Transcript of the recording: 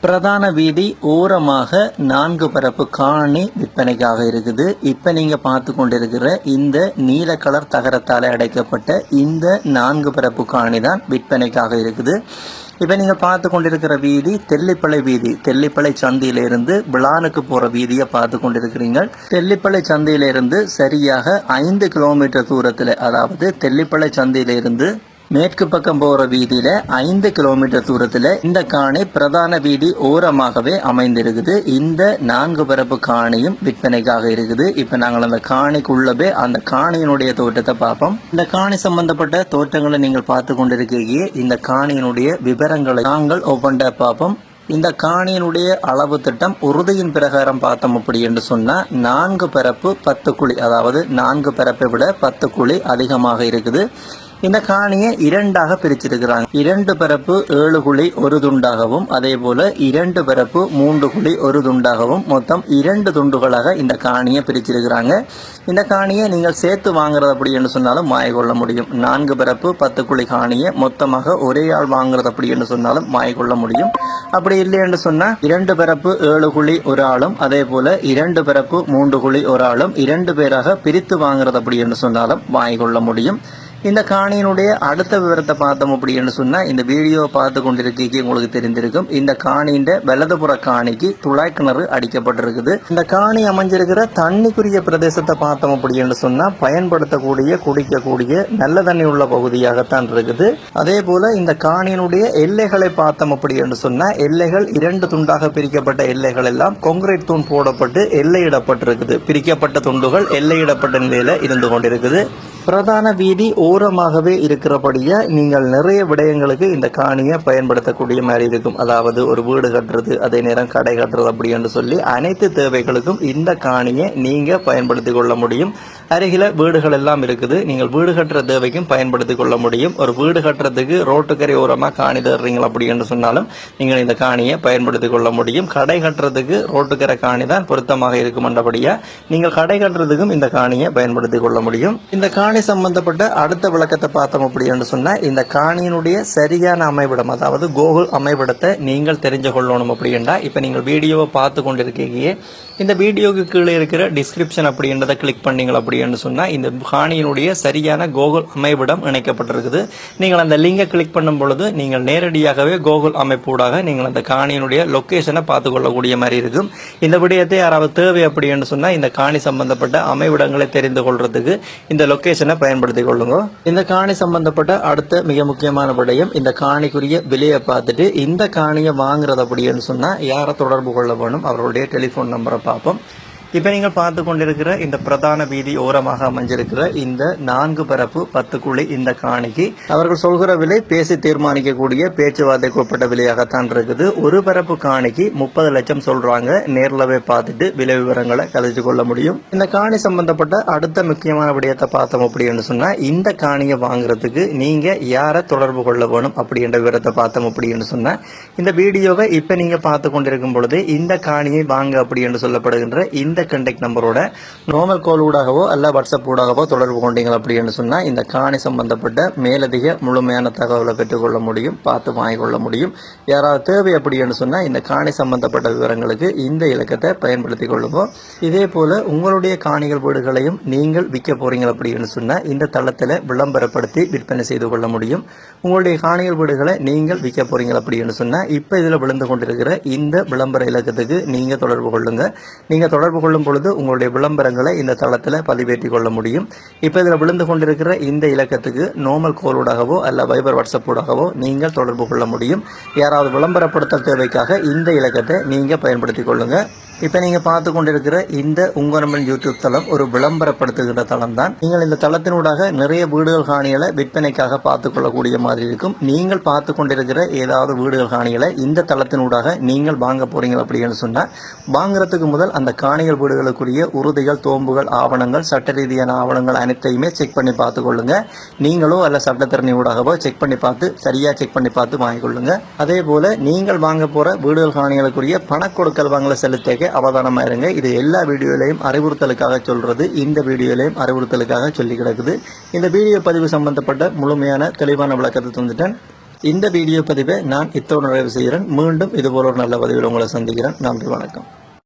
பிரதான வீதி ஓரமாக 4 பரப்பு காணி விற்பனைக்காக இருக்குது. இப்போ நீங்கள் பார்த்து கொண்டிருக்கிற இந்த நீல கலர் தகரத்தால் அடைக்கப்பட்ட இந்த 4 பரப்பு காணி தான் விற்பனைக்காக இருக்குது. இப்போ நீங்கள் பார்த்து கொண்டிருக்கிற வீதி தெல்லிப்பளை வீதி. தெல்லிப்பளை சந்தையிலிருந்து விளானுக்கு போகிற வீதியை பார்த்து கொண்டிருக்கிறீங்க. தெல்லிப்பளை சந்தையிலிருந்து சரியாக 5 கிலோமீட்டர் தூரத்தில், அதாவது தெல்லிப்பளை சந்தையிலிருந்து மேற்கு பக்கம் போகிற வீதியில் 5 கிலோமீட்டர் தூரத்தில் இந்த காணி பிரதான வீதி ஓரமாகவே அமைந்திருக்குது. இந்த 4 பரப்பு காணியும் விற்பனைக்காக இருக்குது. இப்போ நாங்கள் அந்த காணிக்குள்ளவே அந்த காணியினுடைய தோட்டத்தை பார்ப்போம். இந்த காணி சம்பந்தப்பட்ட தோட்டங்களை நீங்கள் பார்த்து கொண்டிருக்கீங்க. இந்த காணியினுடைய விவரங்களை நாங்கள் ஒவ்வொன்றா பார்ப்போம். இந்த காணியினுடைய அளவு திட்டம் உறுதியின் பிரகாரம் பார்த்தோம் அப்படி என்று சொன்னால் 4 பரப்பு 10 குழி, அதாவது 4 பரப்பை விட 10 குழி அதிகமாக இருக்குது. இந்த காணியை 2ஆக பிரிச்சிருக்கிறாங்க. 2 பரப்பு 7 குழி ஒரு துண்டாகவும், அதே போல 2 பரப்பு 3 குழி ஒரு துண்டாகவும், மொத்தம் 2 துண்டுகளாக இந்த காணியை பிரிச்சிருக்கிறாங்க. இந்த காணியை நீங்கள் சேர்த்து வாங்குறது அப்படி என்று சொன்னாலும் வாங்கிக்கொள்ள முடியும். 4 பரப்பு 10 குழி காணியை மொத்தமாக ஒரே ஆள் வாங்குறது அப்படி என்று சொன்னாலும் வாங்கிக்கொள்ள முடியும். அப்படி இல்லை என்று சொன்னால் 2 பரப்பு 7 குழி ஒரு ஆளும், அதே போல 2 பரப்பு 3 குழி ஒரு ஆளும் 2 பேராக பிரித்து வாங்குறது அப்படி என்று சொன்னாலும் வாங்கிக்கொள்ள முடியும். இந்த காணியினுடைய அடுத்த விவரத்தை பார்த்தோம் அப்படின்னு சொன்னால், இந்த வீடியோவை பார்த்து கொண்டிருக்க உங்களுக்கு தெரிந்திருக்கும். இந்த காணியின் வலதுபுற காணிக்கு துளாய் கிணறு அடிக்கப்பட்டிருக்குது. இந்த காணி அமைஞ்சிருக்கிற தண்ணிக்குரிய பிரதேசத்தை பார்த்தோம் அப்படின்னு சொன்னால், பயன்படுத்தக்கூடிய குடிக்கக்கூடிய நல்ல தண்ணி உள்ள பகுதியாகத்தான் இருக்குது. அதே போல இந்த காணியினுடைய எல்லைகளை பார்த்தோம் அப்படின்னு சொன்னால், எல்லைகள் 2 துண்டாக பிரிக்கப்பட்ட எல்லைகள் எல்லாம் கான்கிரீட் தூண் போடப்பட்டு எல்லையிடப்பட்டிருக்குது. பிரிக்கப்பட்ட துண்டுகள் எல்லையிடப்பட்ட நிலையில இருந்து கொண்டிருக்குது. பிரதான வீதி ஓரமாகவே இருக்கிறபடியா நீங்கள் நிறைய விடயங்களுக்கு இந்த காணியை பயன்படுத்தக்கூடிய மாதிரி இருக்கும். அதாவது ஒரு வீடு கட்டுறது, அதே நேரம் கடை கட்டுறது அப்படி என்று சொல்லி அனைத்து தேவைகளுக்கும் இந்த காணியை நீங்க பயன்படுத்தி கொள்ள முடியும். அருகில வீடுகள் எல்லாம் இருக்குது. நீங்கள் வீடு கட்டுற தேவைக்கும் பயன்படுத்தி கொள்ள முடியும். ஒரு வீடு கட்டுறதுக்கு ரோட்டுக்கரை ஓரமாக காணி தர்றீங்க அப்படி என்று சொன்னாலும் நீங்கள் இந்த காணியை பயன்படுத்தி கொள்ள முடியும். கடை கட்டுறதுக்கு ரோட்டுக்கரை காணி தான் பொருத்தமாக இருக்கும் என்றபடியா நீங்கள் கடை கட்டுறதுக்கும் இந்த காணியை பயன்படுத்தி கொள்ள முடியும். இந்த காணி சம்பந்தப்பட்ட அடுத்த விளக்கத்தை பார்த்தோம் அப்படி என்று சொன்னா, இந்த காணியினுடைய சரியான அமைவிடம், அதாவது கூகுள் அமைவிடத்தை நீங்கள் தெரிஞ்சு கொள்ளணும் அப்படின்னா, இப்ப நீங்கள் வீடியோவை பார்த்து கொண்டிருக்கீங்க. இந்த வீடியோவுக்கு கீழே இருக்கிற டிஸ்கிரிப்ஷன் அப்படின்றத கிளிக் பண்ணீங்க அப்படின்னு சொன்னா, இந்த காணியினுடைய சரியான கூகுள் அமைவிடம் இணைக்கப்பட்டிருக்குது. நீங்கள் அந்த லிங்கை கிளிக் பண்ணும் பொழுது நீங்கள் நேரடியாகவே கூகுள் அமைப்பூடாக நீங்கள் அந்த காணியினுடைய லொகேஷனை பார்த்து கொள்ளக்கூடிய மாதிரி இருக்கும். இந்த விடயத்தை யாராவது தேவை அப்படின்னு சொன்னா, இந்த காணி சம்பந்தப்பட்ட அமைவிடங்களை தெரிந்து கொள்றதுக்கு இந்த லொகேஷனை பயன்படுத்திக் கொள்ளுங்க. இந்த காணி சம்பந்தப்பட்ட அடுத்த மிக முக்கியமான விடயம், இந்த காணிக்குரிய விலையை பார்த்துட்டு இந்த காணியை வாங்குறது அப்படின்னு சொன்னா யாரை தொடர்பு கொள்ள வேணும், அவருடைய டெலிபோன் நம்பரை பார்ப்போம். இப்போ நீங்கள் பார்த்து கொண்டிருக்கிற இந்த பிரதான வீதி ஓரமாக அமைஞ்சிருக்கிற இந்த 4 பரப்பு 10 குழி இந்த காணிக்கு அவர்கள் சொல்கிற விலை பேசி தீர்மானிக்கக்கூடிய பேச்சுவார்த்தைக்கு உட்பட்ட விலையாகத்தான் இருக்குது. ஒரு பரப்பு காணிக்கு 30 லட்சம் சொல்றாங்க. நேர்லவே பார்த்துட்டு விலை விவரங்களை கழிச்சு கொள்ள முடியும். இந்த காணி சம்பந்தப்பட்ட அடுத்த முக்கியமான விடயத்தை பார்த்தோம் அப்படின்னு சொன்னா, இந்த காணியை வாங்குறதுக்கு நீங்க யாரை தொடர்பு கொள்ள வேணும் அப்படின்ற விவரத்தை பார்த்தோம் அப்படின்னு சொன்னா, இந்த வீடியோவை இப்ப நீங்க பார்த்து கொண்டிருக்கும் பொழுது இந்த காணியை வாங்க அப்படி என்று சொல்லப்படுகின்ற இந்த கான்டாக்ட் நம்பரோட நார்மல் கால் ஊடாகவோ அல்ல வாட்ஸ்அப் ஊடாகவோ தொடர்பு கொண்டீங்க அப்படின்னு சொன்னா, இந்த காணி சம்பந்தப்பட்ட மேலதிக முழுமையான தகவலை பெற்றுக்கொள்ள முடியும், பார்த்து வாங்கிக்கொள்ள முடியும். யாராவது தேவை அப்படின்னு சொன்னா இந்த காணி சம்பந்தப்பட்ட விவரங்களுக்கு இந்த இலக்கத்தை பயன்படுத்திக் கொள்ளுவோம். இதே போல உங்களுடைய காணிகள் வீடுகளையும் நீங்கள் விற்க போறீங்க அப்படின்னு சொன்னா, இந்த தளத்துல விளம்பரப்படுத்தி விற்பனை செய்து கொள்ள முடியும். உங்களுடைய காணிகள் வீடுகளை நீங்கள் விற்க போறீங்க அப்படின்னு சொன்னா, இப்ப இதுல விழுந்து கொண்டிருக்கிற இந்த விளம்பர இலக்கத்துக்கு நீங்க தொடர்பு கொள்ளுங்க. நீங்க தொடர்பு கொள்ளும் பொழுது உங்களுடைய விளம்பரங்களை இந்த தளத்தில் பதிவேற்றி கொள்ள முடியும். இப்போ இதில் விழுந்து கொண்டிருக்கிற இந்த இலக்கத்துக்கு நார்மல் கோலூடாகவோ அல்ல வைபர் வாட்ஸ்அப் ஊடாகவோ நீங்கள் தொடர்பு கொள்ள முடியும். யாராவது விளம்பரப்படுத்தல் தேவைக்காக இந்த இலக்கத்தை நீங்கள் பயன்படுத்திக் கொள்ளுங்க. இப்போ நீங்கள் பார்த்து கொண்டிருக்கிற இந்த உங்கரம்பன் யூடியூப் தளம் ஒரு விளம்பரப்படுத்துகிற தளம் தான். நீங்கள் இந்த தளத்தினூடாக நிறைய வீடுகள் காணிகளை விற்பனைக்காக பார்த்து கொள்ளக்கூடிய மாதிரி இருக்கும். நீங்கள் பார்த்து கொண்டிருக்கிற ஏதாவது வீடுகள் காணிகளை இந்த தளத்தினூடாக நீங்கள் வாங்க போறீங்க அப்படின்னு சொன்னால், வாங்குறதுக்கு முதல் அந்த காணிகள் வீடுகளுக்குரிய உறுதிகள், தோம்புகள், ஆவணங்கள், சட்ட ரீதியான ஆவணங்கள் அனைத்தையுமே செக் பண்ணி பார்த்து கொள்ளுங்க. நீங்களோ அல்ல சட்டத்திறனி ஊடாகவோ செக் பண்ணி பார்த்து சரியா செக் பண்ணி பார்த்து வாங்கிக்கொள்ளுங்க. அதே போல நீங்கள் வாங்க போற வீடுகள் காணிகளுக்குரிய பண கொடுக்கல் வாங்கல செலுத்த அவதானமா இருங்க. இது எல்லா வீடியோலையும் அறிவுறுத்தலுக்காக சொல்றது, இந்த வீடியோலையும் அறிவுறுத்தலுக்காக சொல்லி கிடக்குது. இந்த வீடியோ பதிவு சம்பந்தப்பட்ட முழுமையான தெளிவான விளக்கத்தை தந்துட்டேன். இந்த வீடியோ பதிவை நான் இத்தோடு நிறைவு செய்கிறேன். மீண்டும் இதுபோல ஒரு நல்ல பதிவில் உங்களை சந்திக்கிறேன். நன்றி, வணக்கம்.